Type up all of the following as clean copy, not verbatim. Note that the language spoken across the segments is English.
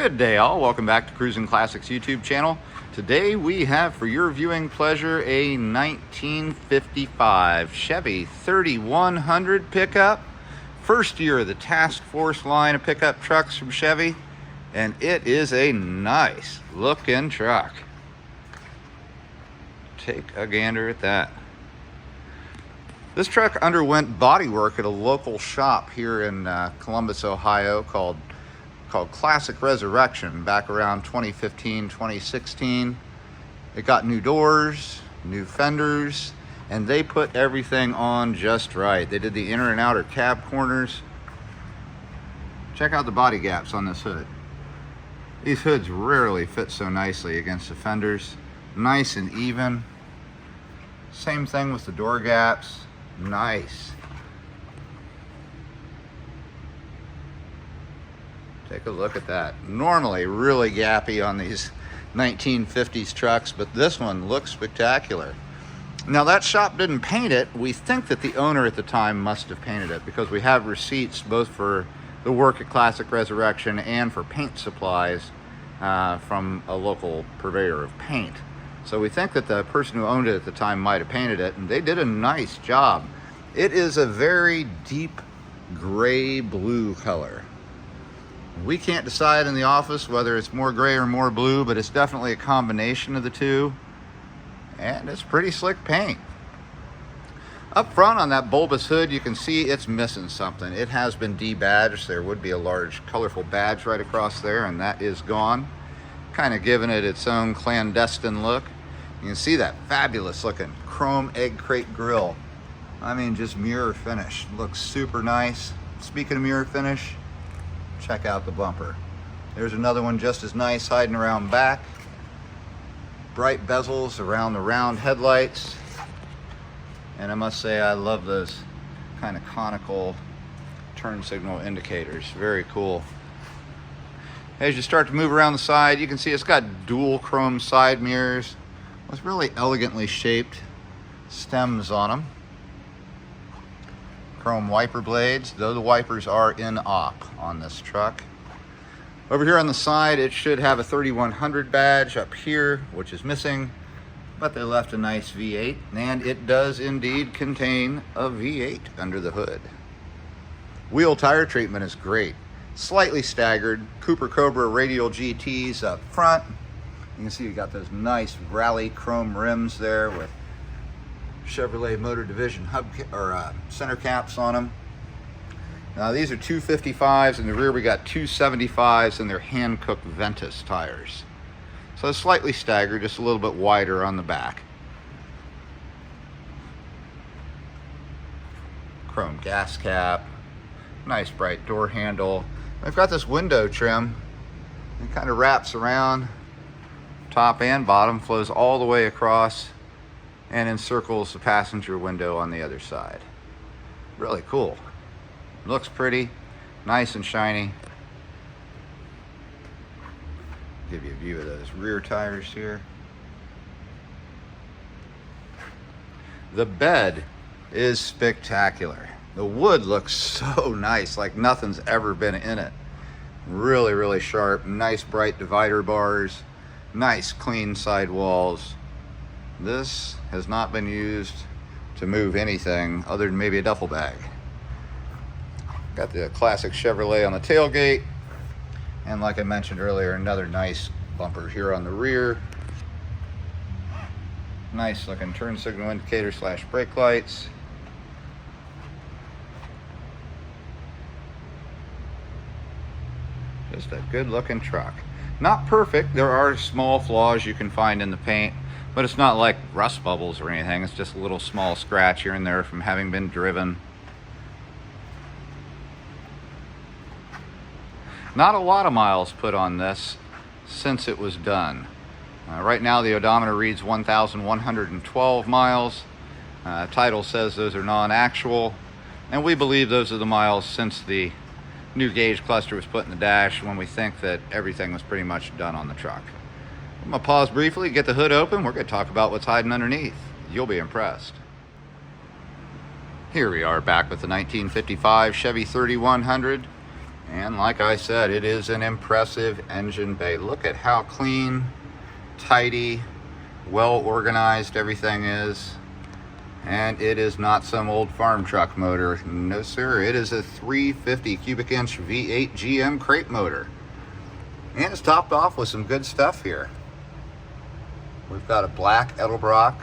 Good day all, welcome back to Cruisin Classics YouTube channel. Today we have for your viewing pleasure a 1955 Chevy 3100 pickup. First year of the Task Force line of pickup trucks from Chevy, and it is a nice looking truck. Take a gander at that. This truck underwent body work at a local shop here in Columbus, Ohio called Classic Resurrection back around 2015, 2016. It got new doors, new fenders, and they put everything on just right. They did the inner and outer cab corners. Check out the body gaps on this hood. These hoods rarely fit so nicely against the fenders. Nice and even. Same thing with the door gaps. Nice. Take a look at that. Normally really gappy on these 1950s trucks, but this one looks spectacular. Now that shop didn't paint it. We think that the owner at the time must have painted it because we have receipts both for the work at Classic Resurrection and for paint supplies from a local purveyor of paint. So we think that the person who owned it at the time might have painted it, and they did a nice job. It is a very deep gray blue color. We can't decide in the office whether it's more gray or more blue, but it's definitely a combination of the two. And it's pretty slick paint. Up front on that bulbous hood, you can see it's missing something. It has been debadged. There would be a large colorful badge right across there, and that is gone. Kind of giving it its own clandestine look. You can see that fabulous looking chrome egg crate grille. I mean, just mirror finish. Looks super nice. Speaking of mirror finish, check out the bumper. There's another one just as nice hiding around back. Bright bezels around the round headlights. And I must say, I love those kind of conical turn signal indicators. Very cool. As you start to move around the side, you can see it's got dual chrome side mirrors with really elegantly shaped stems on them. Chrome wiper blades, though the wipers are in op on this truck. Over here on the side, it should have a 3100 badge up here, which is missing, but they left a nice V8, and it does indeed contain a V8 under the hood. Wheel tire treatment is great. Slightly staggered Cooper Cobra radial GTs up front. You can see you got those nice rally chrome rims there with Chevrolet Motor Division center caps on them. Now these are 255s. In the rear we got 275s, and they're hand-cooked Ventus tires. So it's slightly staggered, just a little bit wider on the back. Chrome gas cap, nice bright door handle. I've got this window trim. It kind of wraps around top and bottom, flows all the way across, and encircles the passenger window on the other side. Really cool. Looks pretty, nice and shiny. Give you a view of those rear tires here. The bed is spectacular. The wood looks so nice, like nothing's ever been in it. Really, really sharp, nice bright divider bars, nice clean side walls. This has not been used to move anything other than maybe a duffel bag. Got the classic Chevrolet on the tailgate, and like I mentioned earlier, another nice bumper here on the rear. Nice looking turn signal indicator / brake lights. Just a good looking truck. Not perfect. There are small flaws you can find in the paint, but it's not like rust bubbles or anything. It's just a little small scratch here and there from having been driven. Not a lot of miles put on this since it was done. Right now the odometer reads 1,112 miles. Title says those are non-actual, and we believe those are the miles since the new gauge cluster was put in the dash, when we think that everything was pretty much done on the truck. I'm gonna pause briefly, get the hood open. We're gonna talk about what's hiding underneath. You'll be impressed. Here we are back with the 1955 Chevy 3100. And like I said, it is an impressive engine bay. Look at how clean, tidy, well organized everything is. And it is not some old farm truck motor. No sir, it is a 350 cubic inch V8 GM crate motor. And it's topped off with some good stuff here. We've got a black Edelbrock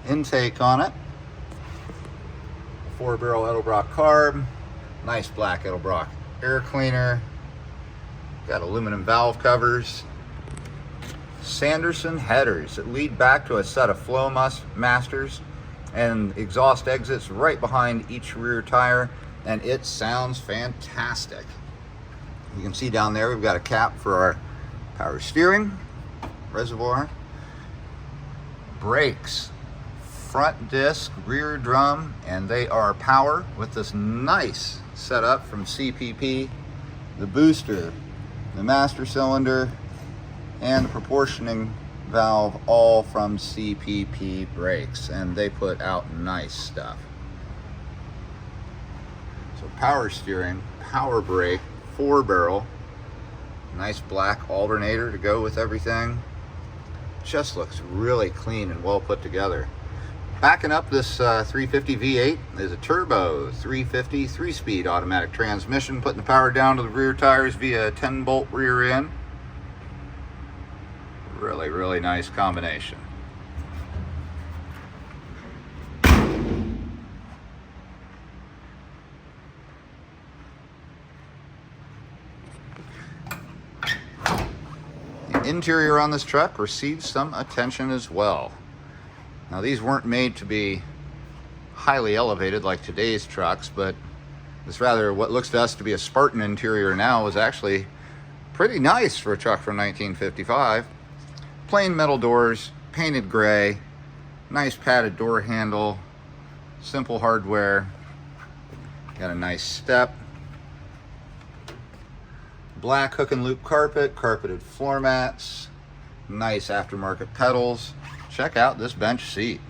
intake on it. 4-barrel Edelbrock carb. Nice black Edelbrock air cleaner. Got aluminum valve covers. Sanderson headers that lead back to a set of flow masters and exhaust exits right behind each rear tire, and it sounds fantastic. You can see down there we've got a cap for our power steering, reservoir, brakes, front disc, rear drum, and they are power with this nice setup from CPP, the booster, the master cylinder, and the proportioning valve, all from CPP brakes, and they put out nice stuff. So power steering, power brake, 4-barrel, nice black alternator to go with everything. Just looks really clean and well put together. Backing up this 350 V8 is a turbo 350 3-speed automatic transmission, putting the power down to the rear tires via a 10-bolt rear end. Really, really nice combination. The interior on this truck receives some attention as well. Now, these weren't made to be highly elevated like today's trucks, but this rather what looks to us to be a Spartan interior now is actually pretty nice for a truck from 1955. Plain metal doors, painted gray, nice padded door handle, simple hardware, got a nice step, black hook and loop carpet, carpeted floor mats, nice aftermarket pedals. Check out this bench seat.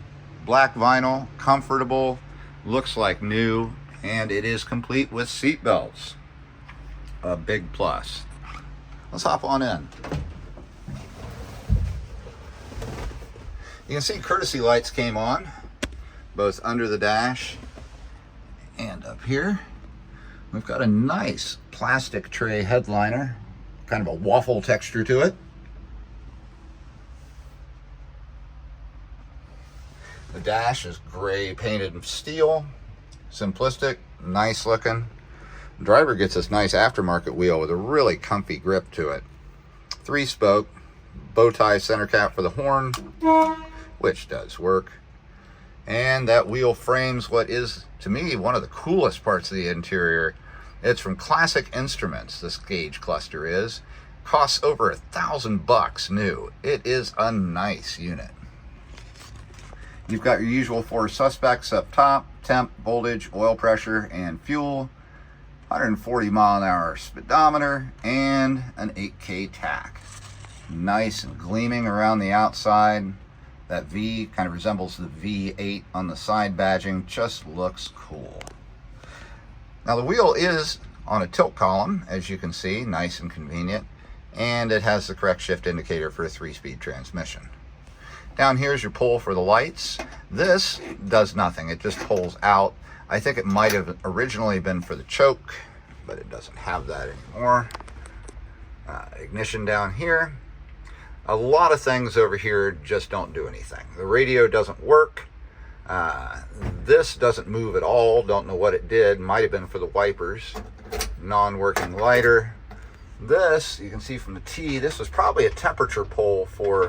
Black vinyl, comfortable, looks like new, and it is complete with seat belts. A big plus. Let's hop on in. You can see courtesy lights came on, both under the dash and up here. We've got a nice plastic tray headliner, kind of a waffle texture to it. The dash is gray painted in steel, simplistic, nice looking. The driver gets this nice aftermarket wheel with a really comfy grip to it. 3-spoke, bow tie center cap for the horn, which does work. And that wheel frames what is, to me, one of the coolest parts of the interior. It's from Classic Instruments, this gauge cluster is. Costs over $1,000 new. It is a nice unit. You've got your usual 4 suspects up top: temp, voltage, oil pressure, and fuel. 140 mile an hour speedometer and an 8K tach. Nice and gleaming around the outside. That V kind of resembles the V8 on the side badging. Just looks cool. Now the wheel is on a tilt column, as you can see, nice and convenient, and it has the correct shift indicator for a 3-speed transmission. Down here is your pull for the lights. This does nothing, it just pulls out. I think it might have originally been for the choke, but it doesn't have that anymore. Ignition down here. A lot of things over here just don't do anything. The radio doesn't work. This doesn't move at all. Don't know what it did. Might have been for the wipers. Non-working lighter. This, you can see from the T, this was probably a temperature pole for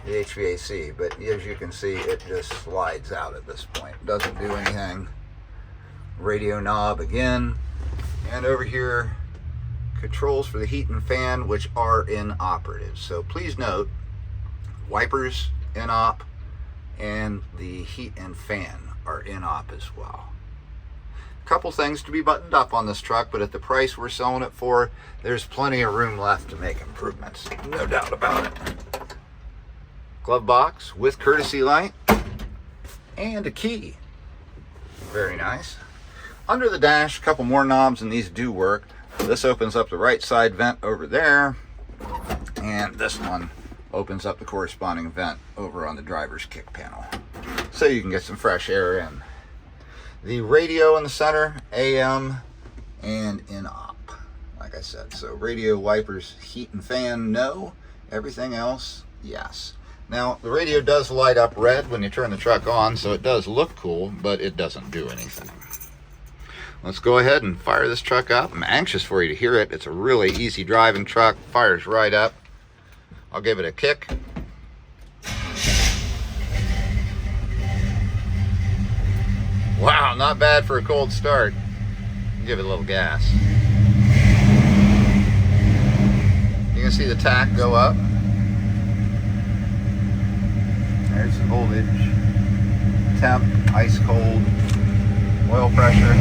the HVAC, but as you can see, it just slides out at this point. Doesn't do anything. Radio knob again. And over here, controls for the heat and fan, which are inoperative. So please note, wipers inop, and the heat and fan are inop as well. A couple things to be buttoned up on this truck, but at the price we're selling it for, there's plenty of room left to make improvements, no doubt about it. Glove box with courtesy light and a key. Very nice. Under the dash, a couple more knobs, and these do work. This opens up the right side vent over there, and this one opens up the corresponding vent over on the driver's kick panel, so you can get some fresh air in. The radio in the center, AM and in-op, like I said. So radio, wipers, heat and fan, no. Everything else, yes. Now, the radio does light up red when you turn the truck on, so it does look cool, but it doesn't do anything. Let's go ahead and fire this truck up. I'm anxious for you to hear it. It's a really easy driving truck, fires right up. I'll give it a kick. Wow, not bad for a cold start. Give it a little gas. You can see the tach go up. There's the voltage, temp, ice cold, oil pressure.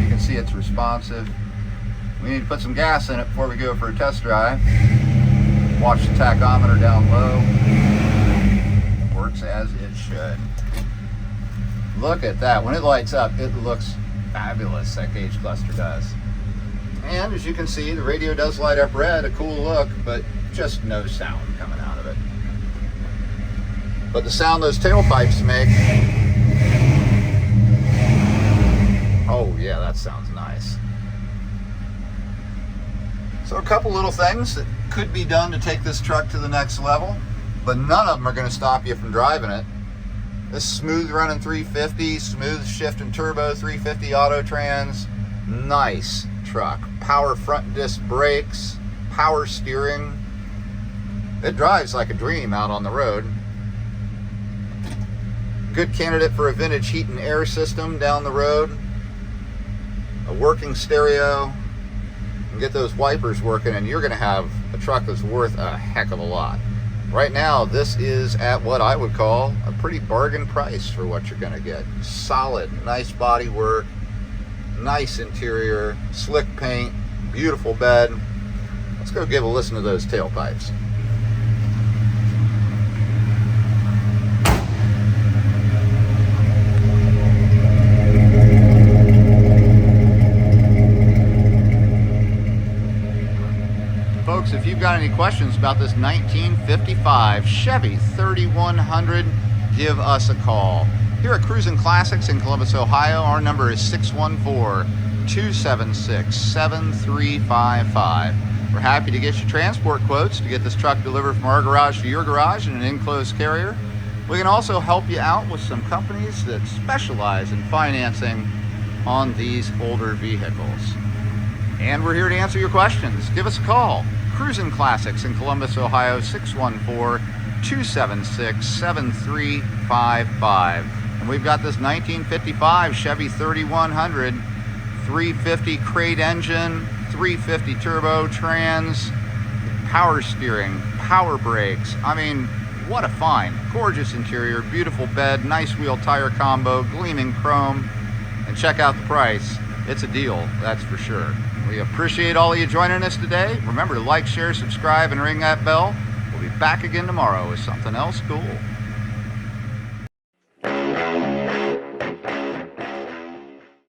You can see it's responsive. We need to put some gas in it before we go for a test drive. Watch the tachometer down low. Works as it should. Look at that. When it lights up, it looks fabulous, that gauge cluster does. And as you can see, the radio does light up red, a cool look, but just no sound coming out of it. But the sound those tailpipes make, oh yeah, that sounds nice. So a couple little things that could be done to take this truck to the next level, but none of them are going to stop you from driving it. This smooth running 350, smooth shifting turbo 350 auto trans, nice truck. Power front disc brakes, power steering. It drives like a dream out on the road. Good candidate for a vintage heat and air system down the road. A working stereo. And get those wipers working, and you're going to have a truck that's worth a heck of a lot. Right now, this is at what I would call a pretty bargain price for what you're going to get. Solid, nice body work, nice interior, slick paint, beautiful bed. Let's go give a listen to those tailpipes. Folks, if you've got any questions about this 1955 Chevy 3100, give us a call. Here at Cruisin Classics in Columbus, Ohio, our number is 614-276-7355. We're happy to get you transport quotes to get this truck delivered from our garage to your garage in an enclosed carrier. We can also help you out with some companies that specialize in financing on these older vehicles. And we're here to answer your questions. Give us a call. Cruisin Classics in Columbus, Ohio, 614-276-7355. And we've got this 1955 Chevy 3100, 350 crate engine, 350 turbo trans, power steering, power brakes. I mean, what a find. Gorgeous interior, beautiful bed, nice wheel tire combo, gleaming chrome. And check out the price. It's a deal, that's for sure. We appreciate all of you joining us today. Remember to like, share, subscribe, and ring that bell. We'll be back again tomorrow with something else cool.